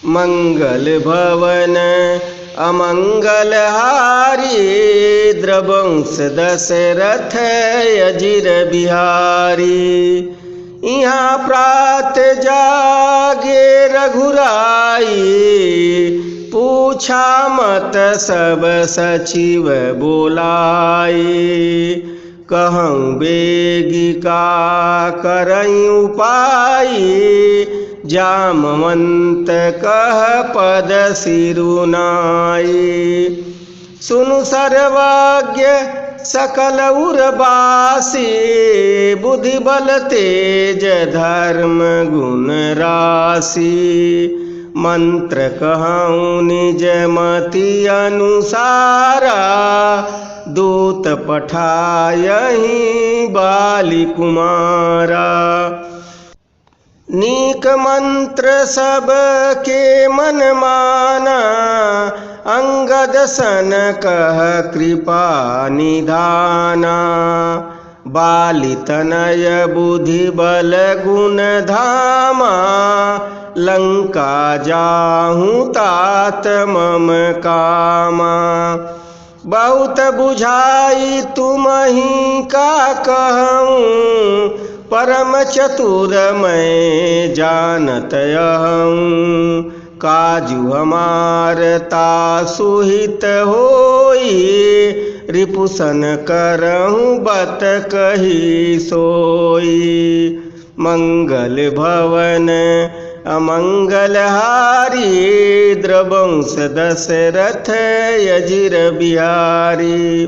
मंगल भवन अमंगल हारी, द्रवंश दशरथ अजिर बिहारी। यहाँ प्रात जागे रघुराई, पूछा मत सब सचिव बोलाई। कहूँ बेगिका करई उपाई, जामवंत कह पद सिरुनाई। सुनु सर्वज्ञ सकल उर्वासी, बुद्धि बल तेज धर्म गुण राशि। मंत्र कहूँ निज मति अनुसारा, दूत पठायहि बाली कुमारा। नीक मंत्र सब के मन माना, अंगद सन कह कृपा निधाना। बाली तनय बुद्धि बल गुण धामा, लंका जाहूँ तात मम कामा। बहुत बुझाई तुम्हीं का कहूँ, परम चतुर मैं जानत हूँ। काजू हमार तासुहित होई, रिपुसन करहूँ बत कही सोई। मंगल भवन अमंगल हारी, द्रवंश दशरथ अजिर बिहारी।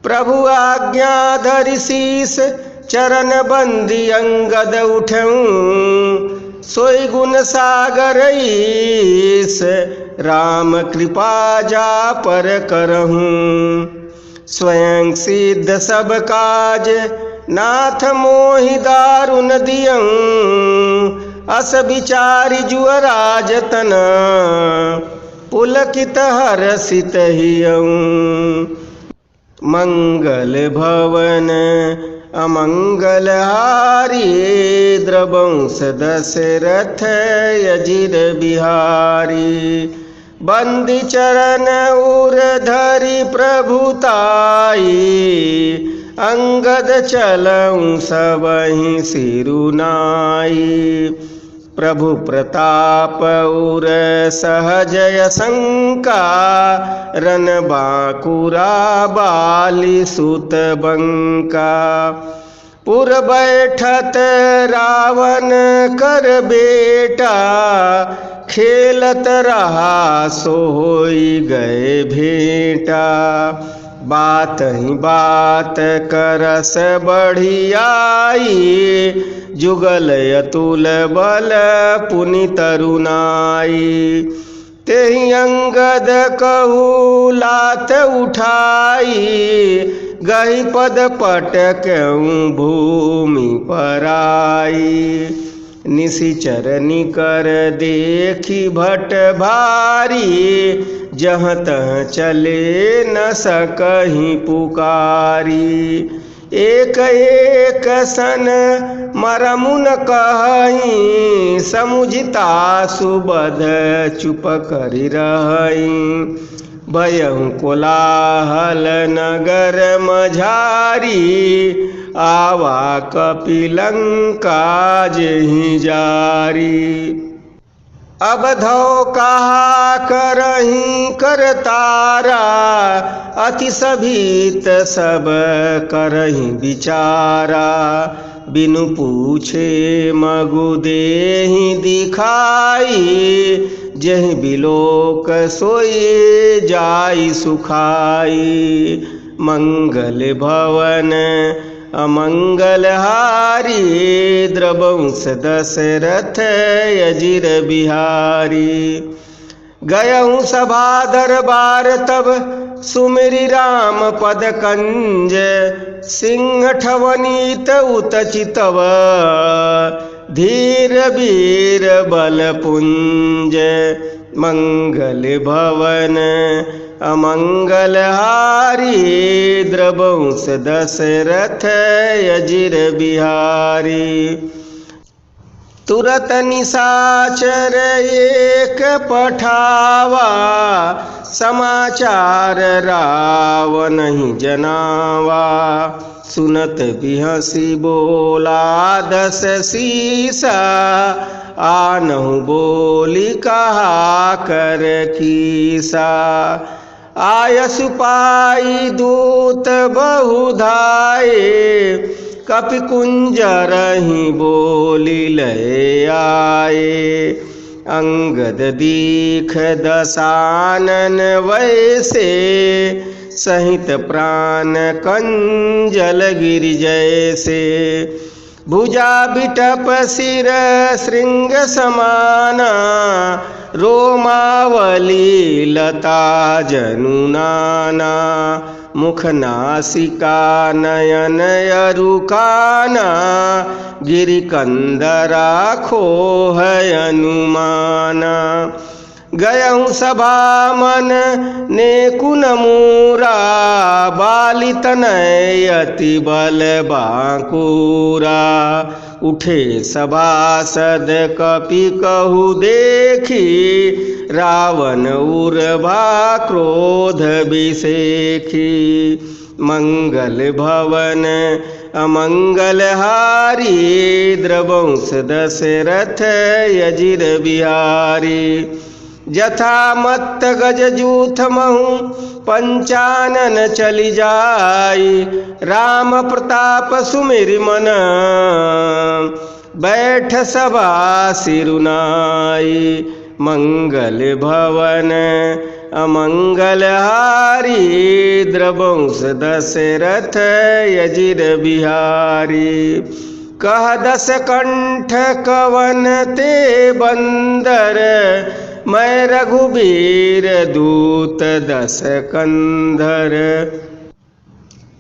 प्रभु आज्ञा धरि शीस चरण बंदी अंगद उठऊँ, सोई गुण सागर ईस, राम कृपा जा पर करहूँ। स्वयं सिद्ध सब काज नाथ मोहि दारुण दियऊँ, अस विचारि जुअराज तना, पुलकित हरषित हियऊँ। मंगल भवन अमंगल हारी, द्रवंश दशरथ अजिर बिहारी। बंदी चरण उर धरि प्रभुताई, अंगद चलऊँ सबहि सिरुनाई। प्रभु प्रताप उर सहजय शंका, रन बांकुरा बाली सुत बंका। पुर बैठत रावण कर बेटा, खेलत रहा सो होई गए भेंटा। बात ही बात करस बढ़ियाई, जुगल अतुल बल पुनि तरुनाई। तेहि अंगद कहू लात उठाई, गही पद पटकऊँ भूमि पराई। निशिचर निकर देखी भट भारी, जहाँ तहाँ चले न सकहीं पुकारी। एक एक सन मरमुन कहीं, समुझता सुबध चुप करि रहीं। भयहु कोलाहल नगर मझारी, आवा कपिलंका जेहि जारी। अब धौ कहा करहीं करतारा, अति सभीत सब करहीं विचारा। बिनु पूछे मगु देहि दिखाई, जेहि बिलोक सोई जाई सुखाई। मंगल भवन अमंगल हारी, द्रवंश दशरथ अजिर बिहारी। गयहूँ सभा दरबार तब सुमिरि राम पद कंज, सिंह ठवनीत उत चितव, धीर वीर बल पुंज। मंगल भवन अमंगल हारी, द्रवंश दशरथ अजिर बिहारी। तुरत निशाचर एक पठावा, समाचार रावण ही जनावा। सुनत बिहसी बोला 10 सीसा, आनहु बोली कहा कर कीसा। आयसु पाई दूत बहुधाये, कपि कुंजर ही बोली लय आए। अंगद दीख दसानन वैसे, सहित प्राण कंजल गिर जैसे। भुजा बिटप सिर श्रृंग समाना, रोमावली लता जनु नाना। मुख नासिका नयन अरुकाना, गिरि कंदरा खोह अनुमाना। गयहु सभा मन ने कुन मूरा, बाली तनय अति बल बांकुरा। उठे सभासद कपि कहु देखी, रावण उर्वा क्रोध बिसेखी। मंगल भवन अमंगल हारी, द्रवंश दशरथ यजिर बिहारी। जथा मत्त गज जूथ महु, पंचानन चली जाई। राम प्रताप सुमिर मन, बैठ सभा सिरुनाई। मंगल भवन अमंगल हारी, द्रवंश दशरथ यजिर बिहारी। कह 10 कंठ कवन ते बंदर, मैं रघुबीर दूत 10 कंधर।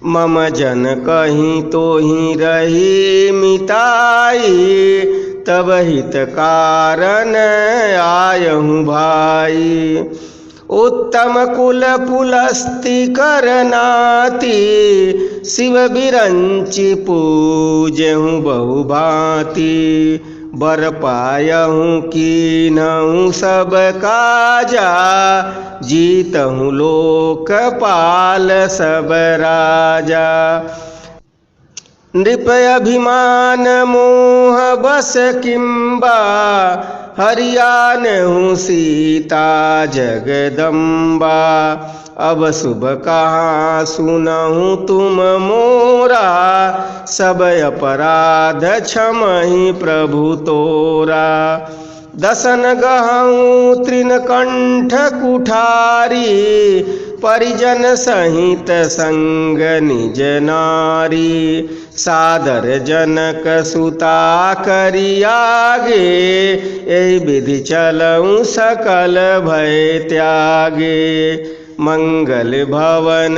मम जन कहीं तो ही रही मिताई, तब हित कारण आयहूँ भाई। उत्तम कुल पुलस्ति करनाती, शिव बिरंचि पूजहूँ बहुभांति। बर पायहूँ कीन्हूँ सब काजा, जीतहूँ लोकपाल सब राजा। नृप अभिमान मोह बस किंबा, हरियानहूँ सीता जगदम्बा। अब शुभ कहाँ सुनहूँ तुम मोरा, सब अपराध क्षमहि प्रभु तोरा। दसन गहूँ तृणकंठ कुठारी, परिजन सहित संग निज नारी। सादर जनक सुता करियागे, यही विधि चलऊँ सकल भय त्यागे। मंगल भवन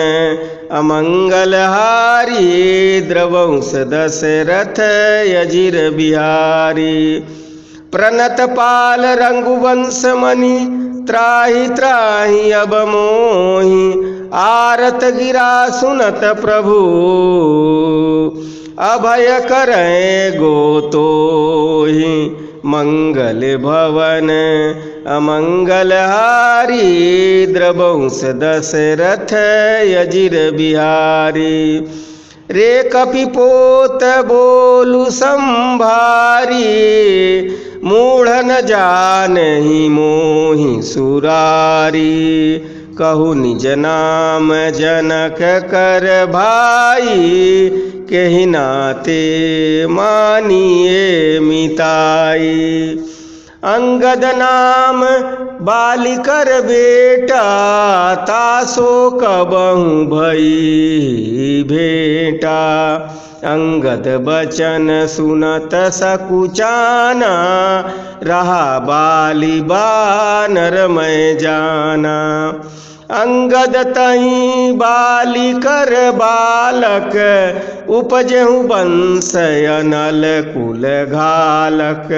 अमंगल हारी, द्रवंश दशरथ यजिर बिहारी। प्रणत पाल रघुवंश मणि, त्राहि त्राहि अब मोहि। आरत गिरा सुनत प्रभु, अभय करें गोतोहि। मंगल भवन अमंगल हारी, द्रवंश दशरथ यजिर बिहारी। रे कपिपोत बोलु संभारी, मूढ़ न जानहि मोहि सुरारी। कहु निज नाम जनक कर भाई, केहि नाते मानिए मिताई। अंगद नाम बालिकर बेटा, तासो कबहु भई भेटा। अंगद बचन सुनत सकुचाना, रहा बाली बानर मैं जाना। अंगद तहीं बालिकर बालक, उपजहु वंश अनल कुल घालक।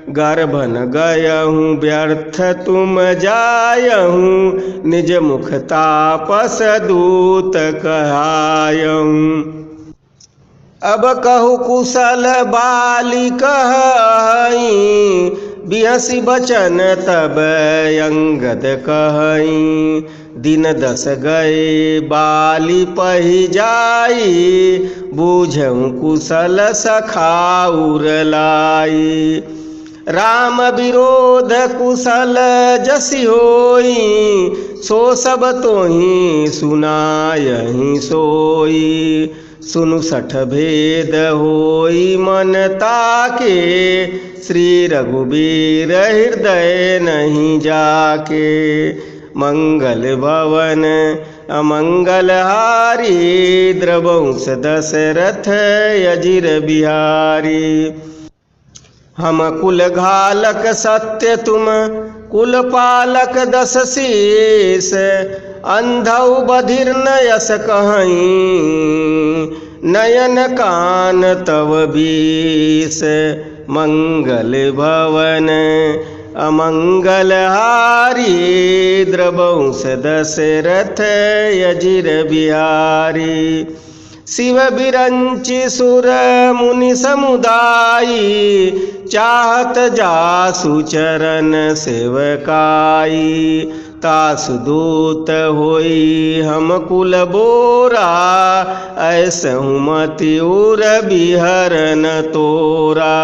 गर्भन गयहूँ व्यर्थ तुम जायहूँ, निज मुख तापस दूत कहायहूँ। अब कहु कुशल बालिक हई, बिहसी बचन तब अंगद कहई, दिन 10 गए बाली पही जाई, बूझऊँ कुशल सखाउर लाई। राम विरोध कुशल जसि होई, सो सब तोहि सुनायहि सोई। सुनु 60 भेद होई मन ताके, श्री रघुबीर हृदय नहीं जाके। मंगल भवन अमंगल हारी, द्रवंश दशरथ अजिर बिहारी। हम कुल घालक सत्य तुम कुल पालक 10 शीस, अंधौ बधिर न यस कहीं, नयन कान तव 20। मंगल भवन अमंगल हारी, द्रवंश दशरथ अजिर बिहारी। शिव बिरंचि सुर मुनि समुदायी, चाहत जासु चरण सेवकाई। तासु दूत होई हम कुल बोरा, ऐसहु मति उर बिहरन तोरा।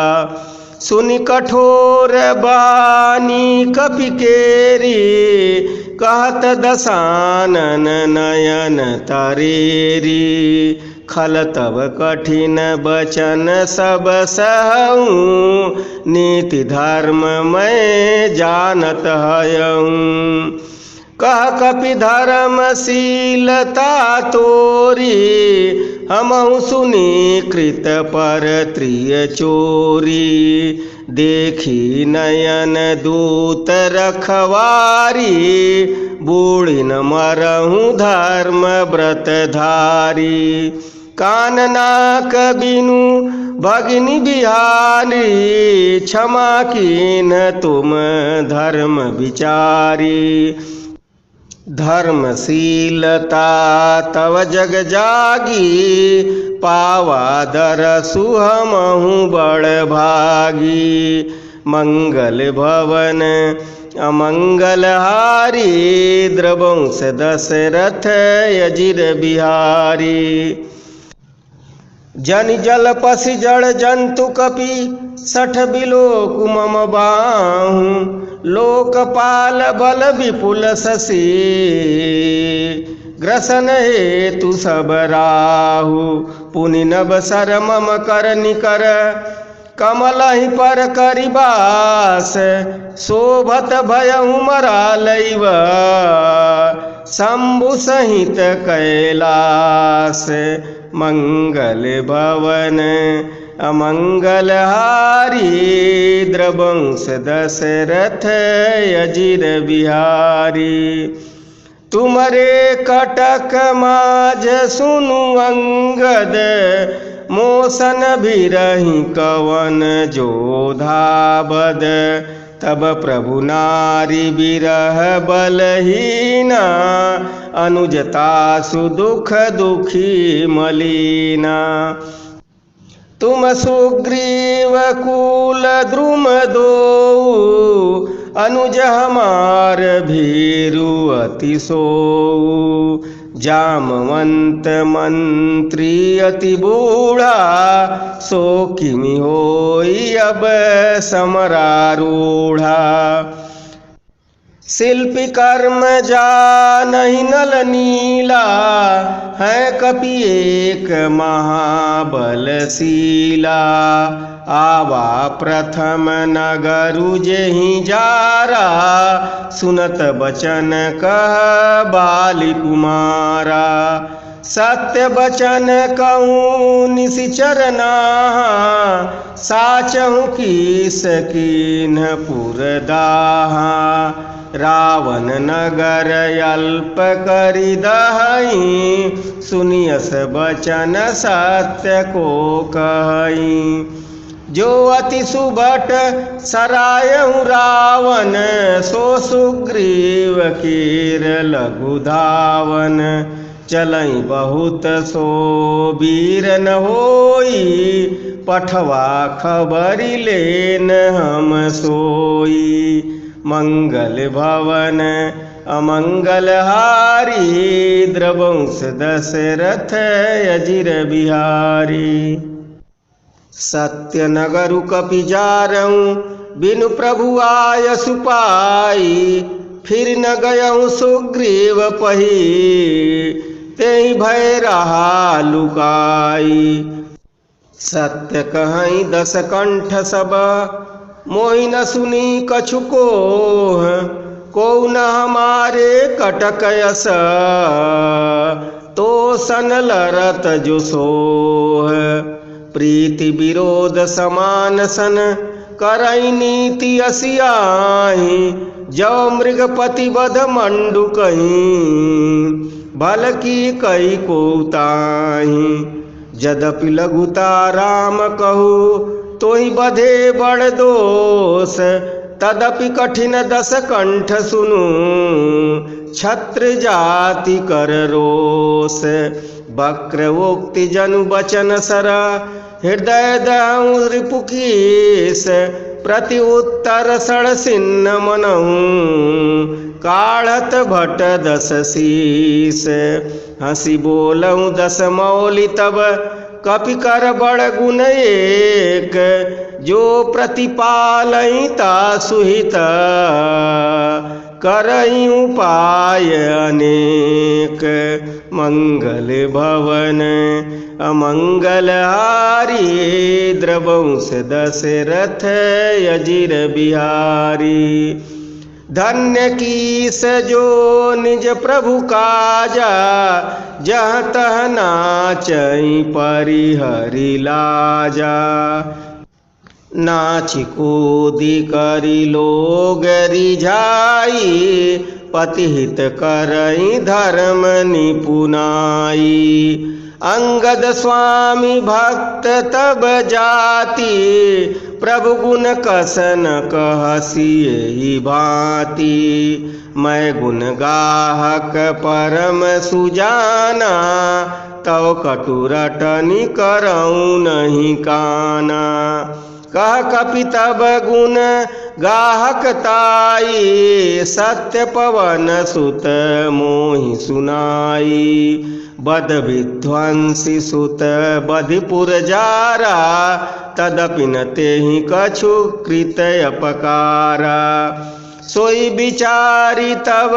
सुनि कठोर बानी कपि केरी, कहत दसानन नयन तरेरी। खल तब कठिन बचन सब सहऊँ, नीति धर्म मैं जानत हयऊँ। कह कपि धर्मशीलता तोरी, हमहु सुनी कृत पर त्रिय चोरी। देखी नयन दूत रखवारी, बूढ़िन मरहूँ धर्म व्रत धारी। कान नाक बिनु भगिनी बिहारी, क्षमा कीन तुम धर्म विचारी। धर्मशीलता तव जग जागी, पावा दरसु हमहु बड़ भागी। मंगल भवन अमंगल हारी, द्रवंश दशरथ अजिर बिहारी। जनि जल पसि जड़ जंतु कपि 60 बिलोक मम बाहूँ, लोकपाल बल विपुल शशि, ग्रसन हेतु सब राहु। पुनि नभ सर मम कर निकर, कमलहि पर करिबास। शोभत भयहु मरालैव, शंभु सहित कैलास। मंगल भवन अमंगल हारी, द्रवंश दशरथ अजिर बिहारी। तुमरे कटक माझ सुनु अंगद, मोसन बिरहि कवन जोधाबद। तब प्रभु नारी बिरह बलहीना, अनुजतासु दुख दुखी मलीना। तुम सुग्रीव कुल द्रुम दोऊ, अनुज हमार भीरु अति सोऊ। जामवंत मंत्री अति बूढ़ा, सो किमि होई अब समरारूढ़ा। शिल्पी कर्म जानहि नल नीला, है कपि एक महाबलशीला। आवा प्रथम नगरु जेहि जारा, सुनत बचन कह बाली कुमारा। सत्य बचन कहूँ निशिचर नाहा, साचहु कीस कीन्ह पुरदाहा। रावण नगर अल्प करि दहई, सुनियस बचन सत्य को कहई। जो अति सुभट सरायहु रावण, सो सुग्रीव कीर लघु धावन। चलई बहुत सो वीर न होई, पठवा खबरी लेन हम सोई। मंगल भवन अमंगल हारी, द्रवंश दशरथ अजिर बिहारी। सत्य नगरु कपि जारऊँ, बिनु प्रभु आय सुपाई। फिर न गयऊँ सुग्रीव पही, तेहि भय रहा लुकाई। सत्य कहई दस कंठ सब, मोहि न सुनी कछु कोह। को न हमारे कटक यस, तो सन लरत जो सोह। प्रीति विरोध समान सन, करई नीति असियाही। जो मृगपति बध मंडू कहीं, भल की कई को ताही। यद्यपि लघुता राम कहू, तोहि बधे बड़ दोष। तदपि कठिन दस कंठ सुनु, छत्र जाति कर रोष। वक्रवोक्ति जनु बचन सर, हृदय दहु रिपुकीस। प्रति उत्तर सड़सिन्न मनऊँ, काढ़त भट दस शीस। हंसी बोलऊँ दस मौलि तब, कपि कर बड़ गुण एक। जो प्रतिपालई ता सुहित, करई उपाय अनेक। मंगल भवन अमंगल हारी, द्रवंश दशरथ अजिर बिहारी। धन्य कीस जो निज प्रभु काजा, जहाँ तह नाचई परिहरि लाजा। नाचि कूदि करि लोग रिझाई, पतिहित करई धर्म निपुनाई। अंगद स्वामी भक्त तब जाति, प्रभु गुण कसन कहसिए भांति। मैं गुण गाहक परम सुजाना, तव कटु रटनी करऊँ नहीं काना। कह कपि तब गुण गाहक ताई, सत्य पवन सुत मोहि सुनाई। बद विध्वंसी सुत बधिपुर जारा, तदपि न तेहि कछु कृत अपकारा। सोई विचारी तब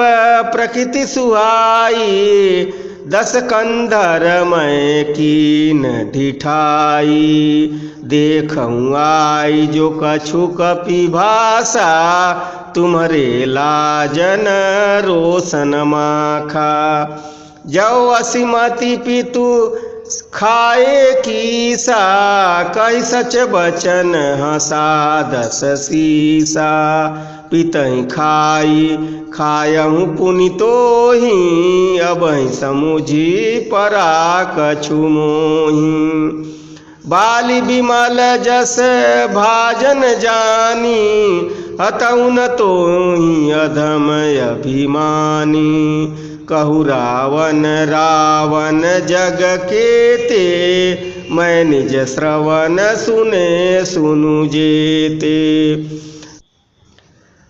प्रकृति सुहाई, दस कंधर मैं कीन ढिठाई। देखऊँ आई जो कछु कपि भाषा, तुम्हरे लाजन रोशन माखा। जो असिमति पितु खाए कीसा, कही सच बचन हंसा दस सीसा। पितहि खाई खायहूँ पुनि तोहि, अबहि समुझी परा कछु मोहि। बाली बिमल जस भाजन जानी, हतऊ न तोहि अधम अभिमानी। कहु रावण रावण जग केते, मैं निज श्रवण सुने सुनु जेते।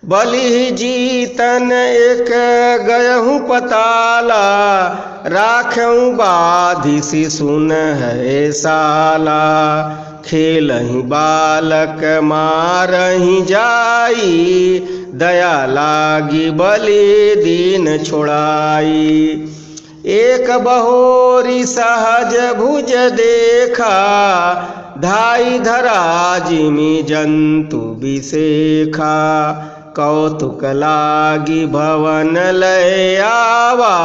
बलि जीतन एक गयहूँ पताला, राखऊँ बाधिसी सुन है साला। खेलहि बालक मारहि जाई, दया लागी बलि दीन छोड़ाई। एक बहोरी सहज भुज देखा, धाई धरा जिमि जंतु बिसेखा। कौतुक लागी भवन लय आवा,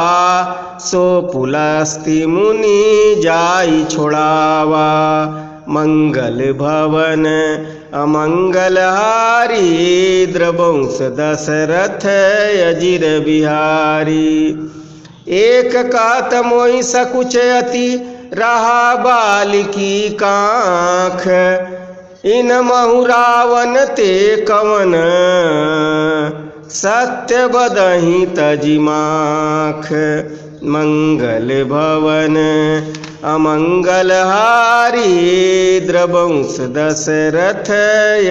सो पुलस्ति मुनि जाई छोड़ावा। मंगल भवन अमंगल हारी, द्रवंश दशरथ अजिर बिहारी। एक कहत मोहि सकुच अति, रहा बालिकी कांख। इन महु रावण ते कवन, सत्य बदहि तजिमाख। मंगल भवन अमंगल हारी द्रवंश दशरथ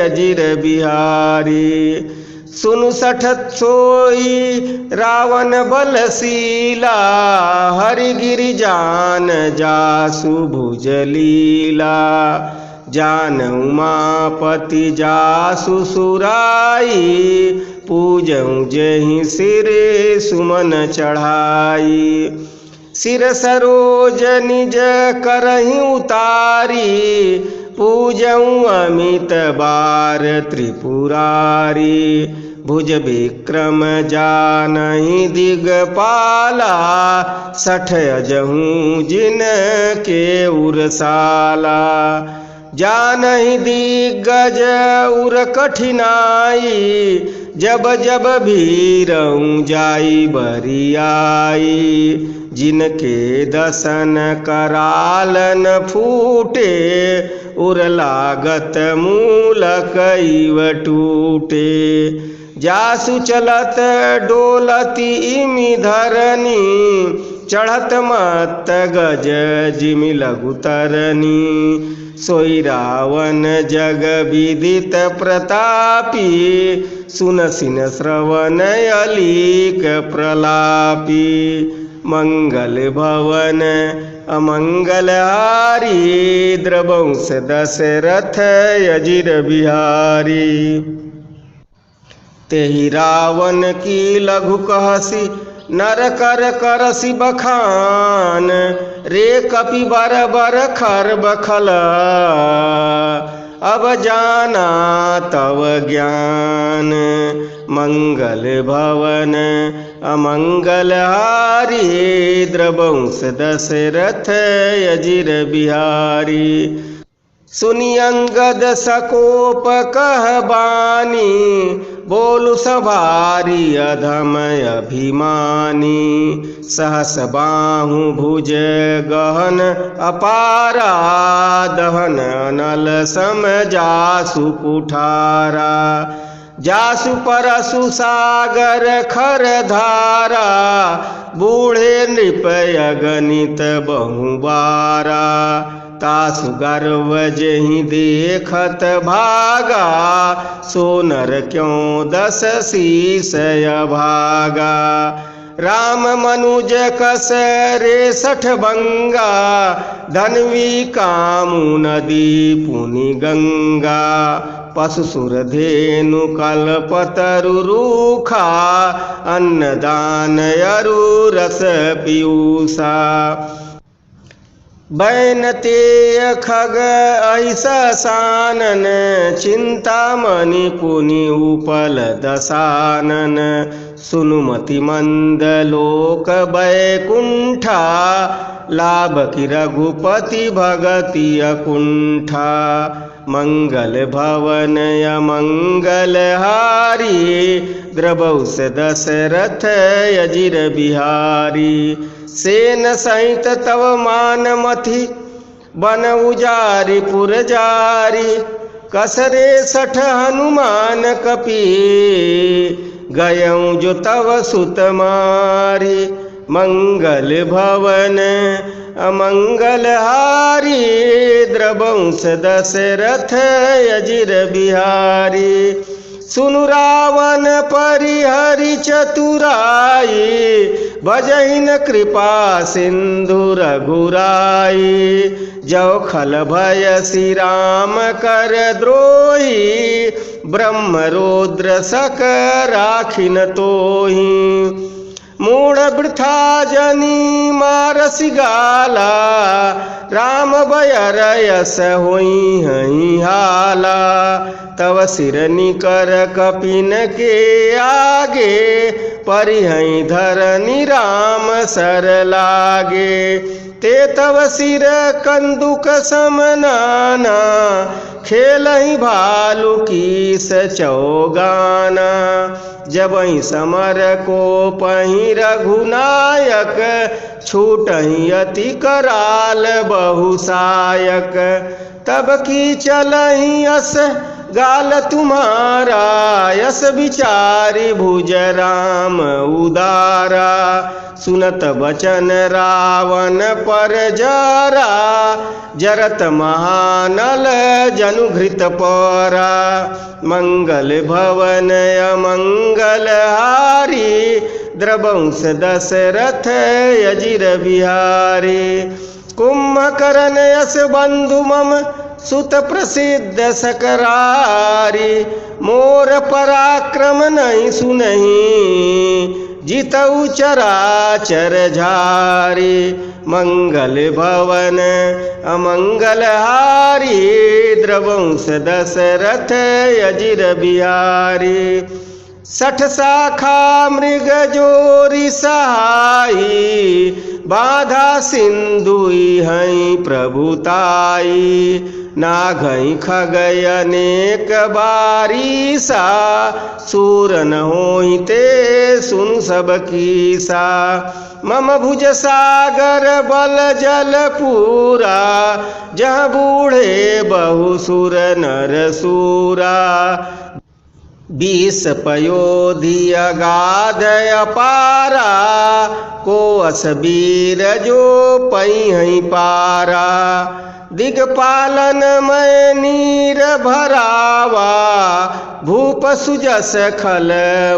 अजिर बिहारी। सुनु सठत सोई रावण बलशीला हरिगिरि जान जासु भुजलीला। जान उमापति जासु सुराई पूजऊँ जेहि सिर सुमन चढ़ाई। सिर सरोज निज करहि उतारी पूजऊँ अमित बार त्रिपुरारी। भुज विक्रम जानहि दिगपाला सठ अजहूँ जिन के उरसाला। जानहि दिग्गज उर कठिनाई जब जब भीरऊँ जाई बरियाई। जिनके दसन करालन फूटे उर लागत मूल कईव टूटे। जासु चलत डोलती इमि धरनी चढ़त मत गज जिमि लघु तरनी। सोई रावण जग विदित प्रतापी सुनसिन श्रवण अलीक प्रलापी। मंगल भवन अमंगल हारी द्रवंश दशरथ अजिर बिहारी। तेहि रावण की लघु कहसी नर कर करसी बखान। रे कपि बर बर खर बखल अब जाना तव ज्ञान। मंगल भवन अमंगल हारी द्रवंश दशरथ अजिर बिहारी। सुनि अंगद सकोप कह बानी बोलु सभारी अधम अभिमानी। सहस बाहु भुज गहन अपारा दहन अनल सम जासु कुठारा। जासु परसु सागर खर धारा बूढ़े नृप अगणित बहुबारा। तासु गर्व जेहि देखत भागा सोनर क्यों दस शीस भागा। राम मनुज कस रे सठ बंगा धनवी कामु नदी पुनि गंगा। पशु सुर धेनु कल्पतरु रूखा अन्नदान अरु रस पीयूषा। बैन ते खग ऐसा सानन चिंतामणि पुनि उपल दसानन। सुनुमति मंद लोक बैकुंठा लाभ की रघुपति भगति अकुंठा। मंगल भवन अमंगल हारी द्रवंश दशरथ अजिर बिहारी। सेन सहित तव मान मथि बन उजारी पुरजारी। कसरे सठ हनुमान कपि गयऊँ जो तव सुत मारी। मंगल भवन अमंगल हारी द्रवंश दशरथ अजिर बिहारी। सुनु रावण परिहरि चतुराई भजहिन कृपा सिंधु रघुराई। जो खल भय श्री राम कर द्रोही ब्रह्म रुद्र सक राखिन तोहि। मूढ़ वृथा जनी मारसी गाला राम बयर यस होई हई हाला। तव सिर निकर कपिन के आगे परिहई धरनी राम सर लागे। ते तव सिर कंदुक समनाना खेलहि भालू कीस चौगाना। जबहि समर को पहि रघुनायक छूटहि अति कराल बहुसायक। तब की चलहि अस गाल तुम्हारा यस विचारी भुज राम उदारा। सुनत बचन रावण पर जरा जरत महानल जनुघृत परा। मंगल भवन अमंगल हारी द्रवंश दशरथ अजिर बिहारी। कुंभकर्ण यस बंधु मम सुत प्रसिद्ध सकरारी। मोर पराक्रम नहीं सुनहि जितऊ चराचर झारी। मंगल भवन अमंगल हारी द्रवंश दशरथ अजिर बिहारी। 60 शाखा मृग जोरी सहाई बाधा सिंधुई हई प्रभुताई। नागई खगय अनेक बारीसा सूर न होइते सुन सब कीसा। मम भुज सागर बल जल पूरा जहाँ बूढ़े बहु सुर नर सूरा। 20 पयोधि अगाध अपारा को असबीर जो पई पारा। दिगपालन मैं नीर भरावा भूप सुजस खल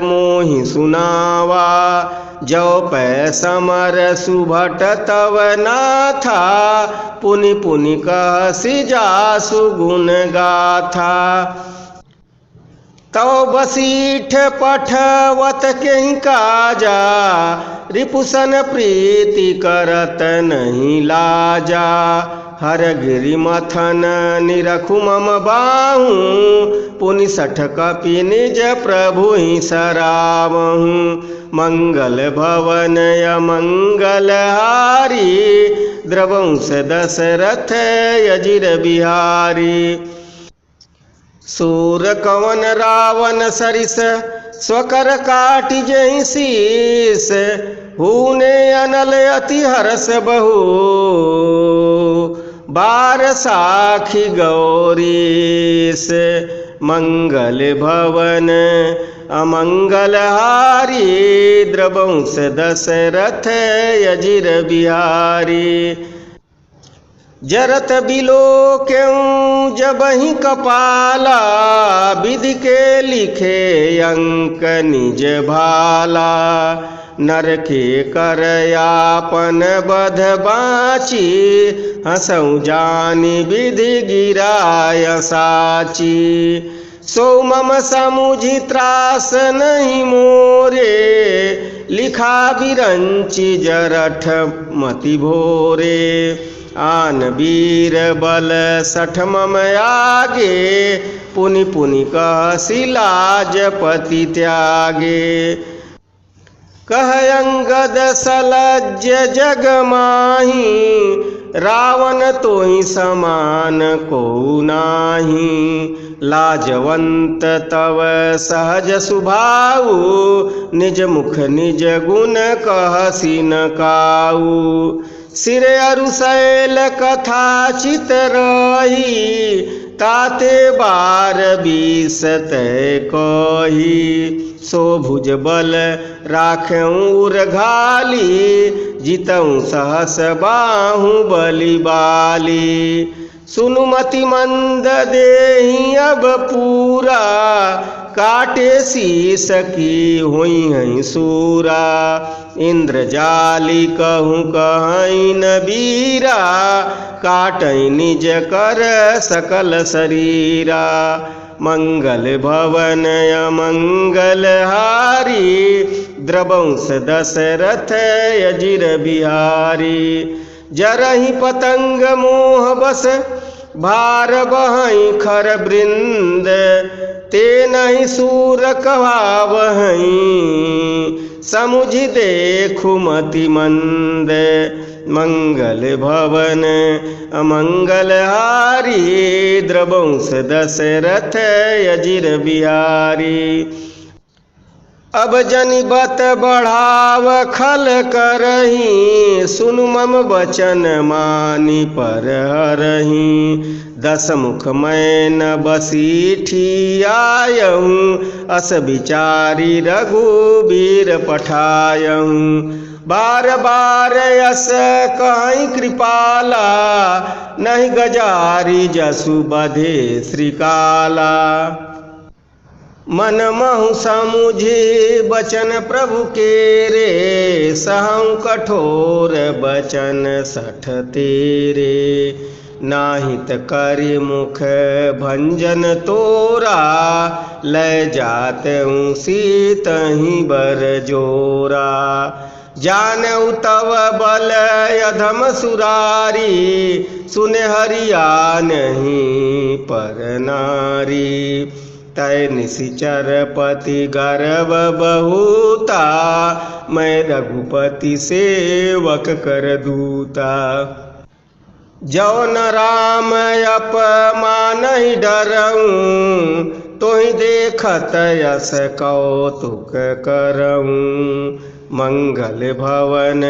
मोहि सुनावा। जो पै समर सुभट तव नाथा पुनि पुनि कहसि जासु गुण गाथा। तव बसीठ पठवत केहि काजा रिपुसन प्रीति करत नहीं लाजा। हर गिरि मथन निरखु मम बाहू पुनि 60 कपि निज प्रभु ही सरावहूँ। मंगल भवन अमंगल हारी द्रवंश दशरथ अजिर बिहारी। सूर कवन रावण सरिस स्वकर काटि जहि शीस। हूने अनल अति हरस बहु बार साखी गौरीस। मंगल भवन अमंगल हारी द्रवंश दशरथ अजिर बिहारी। जरत बिलो क्यों जबहि कपाला विधि के लिखे अंक निज भाला। नर के कर यापन बध बाची हंसऊ जानी विधि गिराय साची। सो मम समुझि त्रास नहीं मोरे लिखा बिरंची जरठ मति भोरे। आन वीर बल 60 मम आगे पुनि पुनि कहसि लाज पति त्यागे। कह अंगद सलज्ज जग माही रावण तोहि समान को नाही। लाजवंत तव सहज सुभाऊ निज मुख निज गुण कहसि न काऊ। सिर अरुशैल कथा चित रही ताते 12 20 तय कही। सो भुज बल राखऊँ उर्घाली जितऊँ सहस बाहु बलि बाली। सुनुमति मंद देहि अब पूरा काटे शीस की हुई हैं सूरा। इंद्रजाली कहूँ कहीं न बीरा काटई निज कर सकल शरीरा। मंगल भवन अमंगल हारी द्रवंश दशरथ अजिर बिहारी। जरहि पतंग मोह बस भार बहई खर वृंद ते नहीं सूर कहावहई समुझि देखु मति मंद। मंगल भवन अमंगल हारी द्रवंश दशरथ अजिर बिहारी। अब जनि बत बढ़ाव खल करही सुनु मम बचन मानि पर हरही। दस मुख मैं न बसी ठियायहूँ, अस विचारी रघुबीर पठायहूँ। बार बार यस कहीं कृपाला, नहीं गजारी जसु बधे श्रीकाला। मन महु समुझे बचन प्रभु के रे, सहु कठोर बचन सठ तेरे। नाहित करि मुख भंजन तोरा, लय जात सीतहि बर जोरा। जानऊ तव बल अधम सुरारी, सुने हरिया नहीं पर नारी। तय निशिचर पति गर्व बहुता, मैं रघुपति सेवक कर दूता। जौन राम अपमान ही डरऊँ, तोहि देखत यस कौतुक करऊँ। मंगल भवन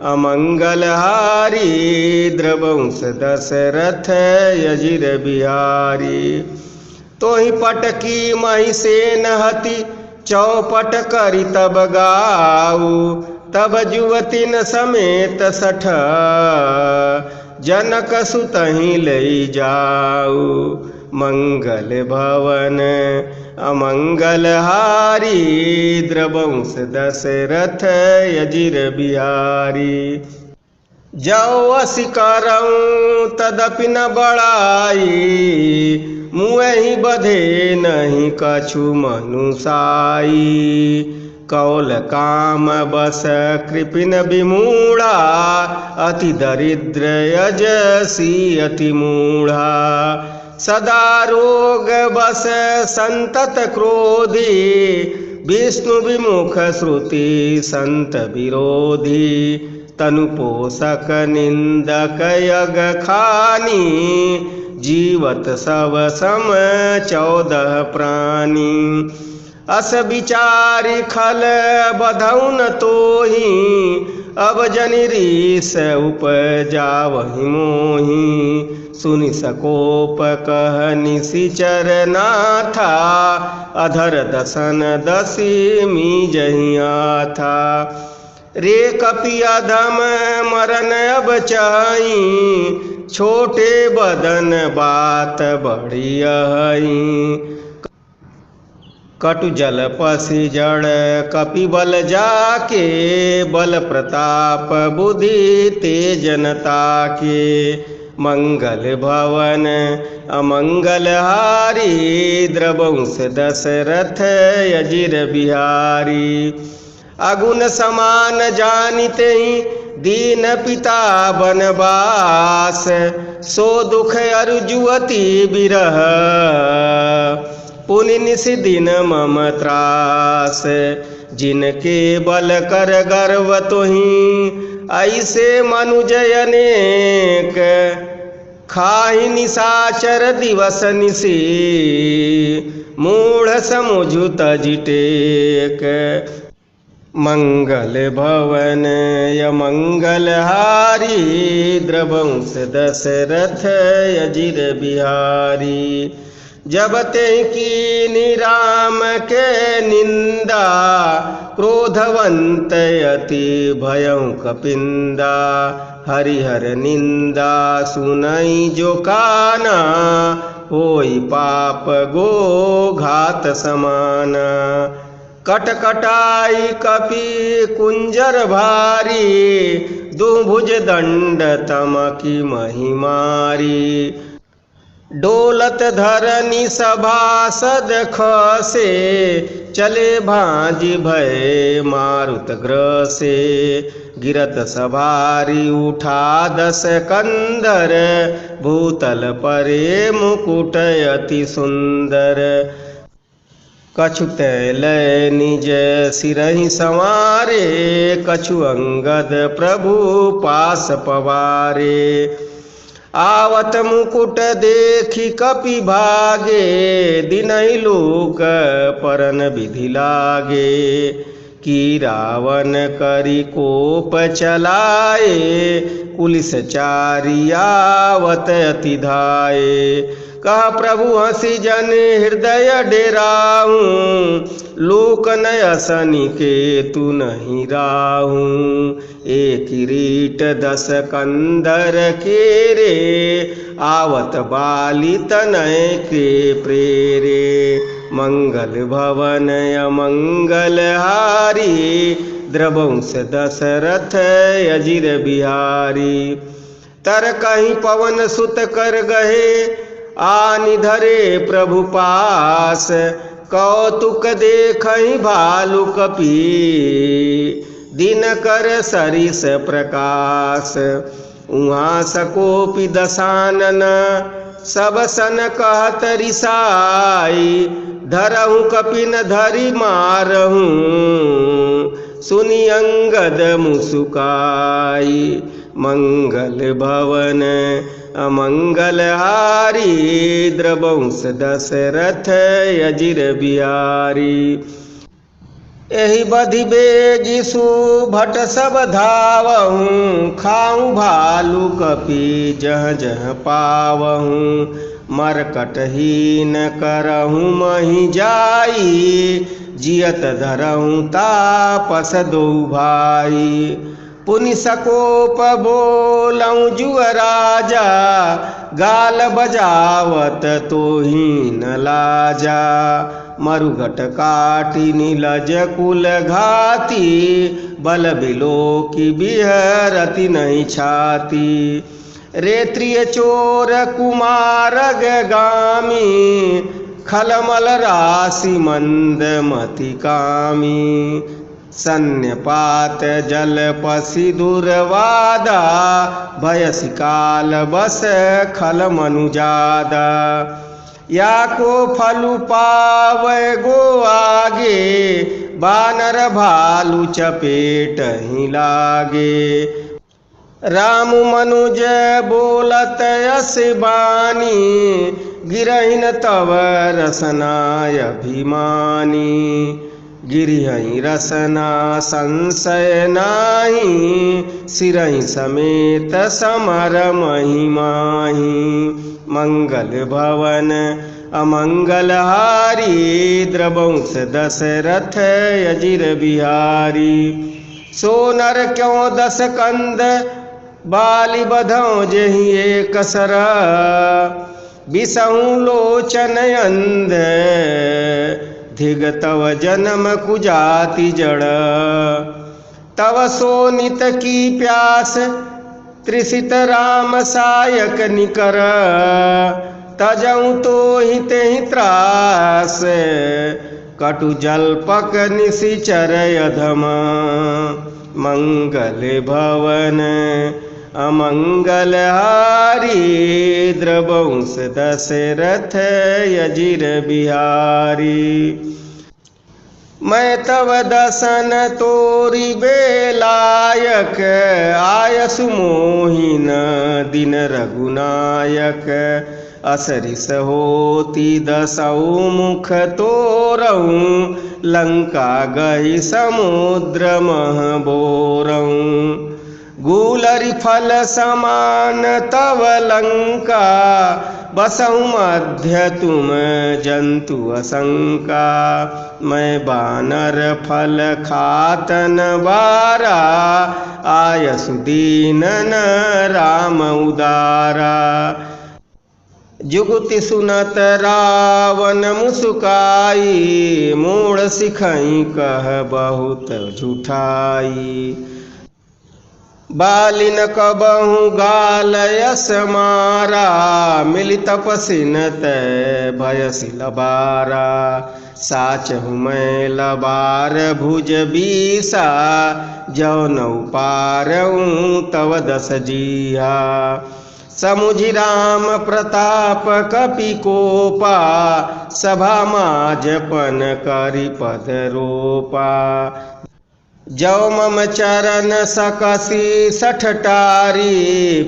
अमंगल हारी, द्रवंश दशरथ अजिर बिहारी। तोहि पटकी मही सेन हति, चौपट करी तब गाऊ। तब जुवतिन समेत सठ, जनक सुतहि लई जाऊ। मंगल भवन अमंगल हारी, द्रवंश दशरथ अजिर बिहारी। जो असी करऊँ तदपि न बड़ाई, मुँहि बधे नहीं कछु मनुसाई। कौल काम बस कृपिन विमूढ़ा, अति दरिद्र यजसी अति मूढ़ा। सदा रोग बस संतत क्रोधी, विष्णु विमुख श्रुति संत विरोधी। तनु पोषक निंदक यग खानी, जीवत सब सम 14 प्राणी। अस विचारी खल बधौ न तोहि, अब जनि रीस उपजावहि मोहि। सुनि सकोप कह निशिचर नाथा, अधर दसन दसी मीजहिया था। रे कपि अधम मरन अब चाही, छोटे बदन बात बड़ी अहई। कटु जल पसी जड़ कपि बल जाके, बल प्रताप बुद्धि तेजनता के। मंगल भवन अमंगल हारी, द्रवंश दशरथ अजिर बिहारी। अगुन समान जानिते ही दीन पिता बनवास, सो दुख अर्जुअति बिरह, पुनि निसि दिन मम त्रास। जिनके बल कर गर्व तोहि, ऐसे मनुज अनेक, खाहि निशाचर दिवस निशि, मूढ़ समुझु तजि टेक। मंगल भवन अमंगल हारी, द्रवंश दशरथ अजिर बिहारी। जब ते कीनि राम के निंदा, क्रोधवंत अति भयं कपिंदा। हरिहर निंदा सुनई जो काना, होई पाप गो घात समाना। कटकटाई कपि कुंजर भारी, दुभुज दंड तमकी महिमारी। डोलत धरनी सभासद खसे, चले भांजी भय मारुत ग्रसे। गिरत सभारी उठा 10 कंदर, भूतल परे मुकुट अति सुंदर। कछु तैलय निज सिरहि संवारे, कछु अंगद प्रभु पास पवारे। आवत मुकुट देखी कपि भागे, दिनहि लोक परन विधि लागे। कि रावण करी कोप चलाए, पुलिस चारियावत अति धाये। कहा प्रभु हंसी जन हृदय डेराऊं, लोक नयसनि के तू नहीं राहूं। एक किरीट 10 कंदर के रे, आवत बाली तनय के प्रेरे। मंगल भवन अमंगल हारी, द्रवंश दशरथ अजिर बिहारी। तर कहीं पवन सुत कर गहे, आनि धरे प्रभु पास। कौतुक देखहि भालु कपि, दिन कर सरिस प्रकाश। उहाँ सकोपि दशानन, सब सन कहत रिसाई। धरहूँ कपिन धरि मारहूँ, सुनि अंगद मुसुकाई। मंगल भवन अमंगल हारी, द्रवंश दशरथ अजिर बिहारी। एहि बधि बेगी सुभट सब धावहूँ, खाऊं भालू कपि जह जह पावहूँ। मरकटहीन करहूँ मही जाई, जियत धरहूँ तापस दो भाई। पुनि सकोप बोलऊँ जुअ राजा, गाल बजावत तोहि न लाजा। मरुघट काटि नीलज कुल घाती, बल बिलो की बिहरति नहीं छाती। रेत्रिय चोर कुमारग गामी, खलमल राशि मंद मति कामी। सन्यपात जल पसी दुर्वादा, भयसि काल बस खल मनुजादा। या को फलु पावै गो आगे, बानर भालु चपेट ही लागे। राम मनुज बोलत यस बानी, गिरहिन तव रसनाय अभिमानी। गिरिहि रसना संशय नाही, सिरहि समेत समर महिमाही। मंगल भवन अमंगल हारी, द्रवंश दशरथ अजिर बिहारी। सो नर क्यों 10 कंद, बाली बधौ जेहि एक सर। बिसहु लोचन अंध, धिग तव जन्म कुजाति जड़। तव सोनित की प्यास, त्रिसित राम सायक निकर। तजऊँ तो ही तेहि त्रास, कटु जल्पक निशिचर अधम। मंगल भवन अमंगल हारी, द्रवंश दशरथ अजिर बिहारी। मैं तव दसन तोरी बेलायक, आयसु मोहिन दिन रघुनायक। असरिस होती 10 मुख तोरऊँ, लंका गई समुद्र मह बोरऊँ। गुलरि फल समान तव लंका, बसहु मध्य तुम जंतु असंका। मैं बानर फल खातन बारा, आयसु दीनन राम उदारा। जुगति सुनत रावण मुसुकाई, मूढ़ सिखई कह बहुत झूठाई। बालिन कबहु गाल यस मारा, मिली तपसिन तै भयसि लबारा। साचहु मैं लबार भुज बीसा, जौ नौ पारऊँ तव 10 जीहा। समुझि राम प्रताप कपि कोपा, सभा माजपन करि पद रोपा। जौ मम चरण सकसी सठटारी,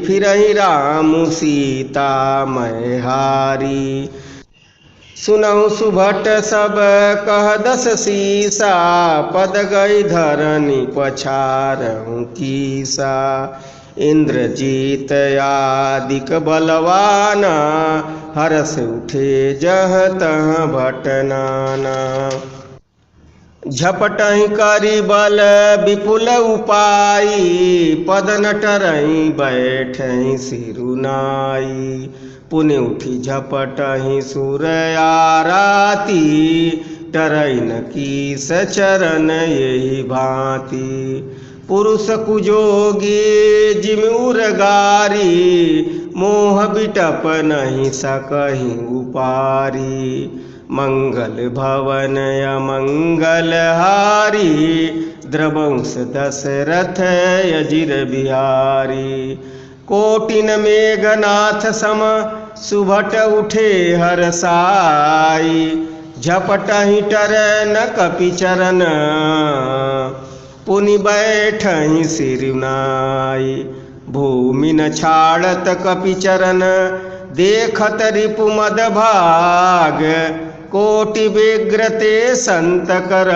फिरहि राम सीता मैं हारी। सुनहु सुभट सब कह दस सीसा, पद गई धरनी पछारहु कीसा। इंद्रजीत आदिक बलवाना, हरस उठे जह तह भटनाना। झपटहि करी बल विपुल उपाई, पद न टरई बैठहि सिरुनाई। पुनि उठी झपटहि सुर आराती, टरई न कीस चरण यही भांति। पुरुष कुजोगी जिम उरगारी, मोह बिटप नहीं सकहि उपारी। मंगल भवन अमंगल हारी, द्रवंश दशरथ अजिर बिहारी। कोटिन मेघनाथ सम सुभट उठे हरसाई, झपटहि टरन कपि चरण पुनि बैठहि सिरुनाई। भूमि न छाड़त कपि चरण, देखत रिपु मद भाग। कोटि विग्रते संत कर,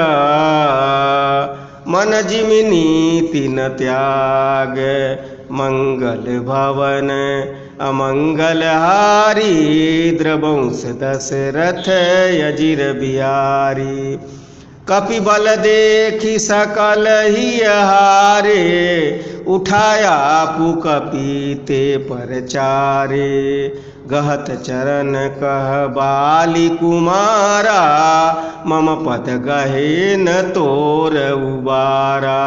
मन जिमिनी न त्याग। मंगल भवन अमंगल हारी, द्रवंश दशरथ अजिर बिहारी। कपि बल देखी सकल ही हारे, उठाया पुकपि ते परचारे। गहत चरण कह बाली कुमारा, मम पद गहे न तोर उबारा।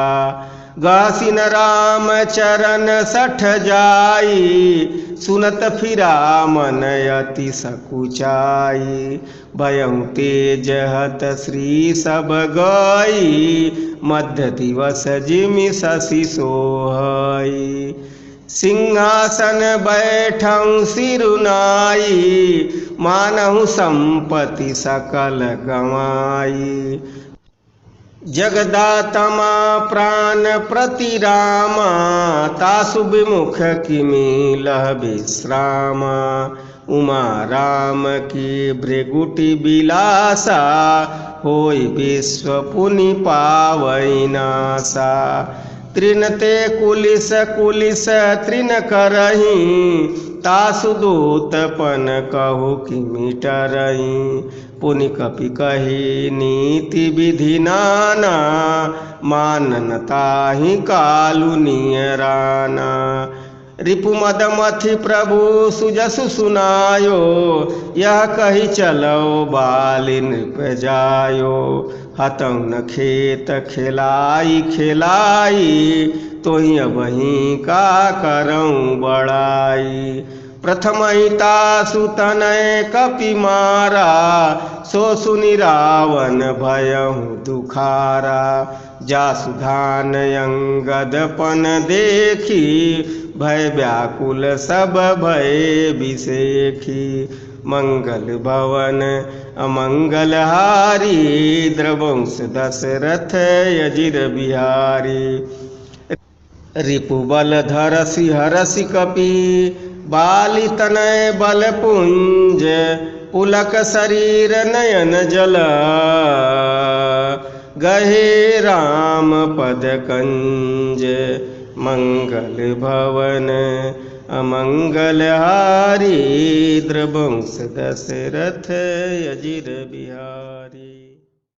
गासिन राम चरण सठ जाई, सुनत फिरा मन अति सकुचाई। भयउ तेज हत श्री सब गई, मध्य दिवस जिमि शशि सोहई। सिंहासन बैठऊँ सिरुनाई, मानहु संपत्ति सकल गवाई। जगदातमा प्राण प्रति रामा, तासु विमुख किमि लह विश्रामा। उमा राम की भृगुटि बिलासा, होई विश्व पुनि पावई नासा। तृण ते कुलिस कुलिस तृण करही, तासु दूतपन कहु किमि टरही। पुनि कपि कही नीति विधि नाना, मानन ताहि कालु नियराना। रिपु मद मथि प्रभु सुजसु सुनायो, यह कही चलो बालि नृप जायो। हतौ न खेत खिलाई खिलाई, तोहि अबहि का करऊँ बड़ाई। प्रथमहि तासु तनय कपि मारा, सो सुनि रावण भयहु दुखारा। जासु धान अंगदपन देखी, भय व्याकुल सब भय बिसेखी। मंगल भवन अमंगल हारी, द्रवंश दशरथ अजिर बिहारी। रिपु बल धरसि हरसि कपि, बाली तनय बल पुंज। पुलक शरीर नयन जल, गहे राम पद कंज। मंगल भवन अमंगल हारी, द्रवंश दशरथ अजिर बिहारी।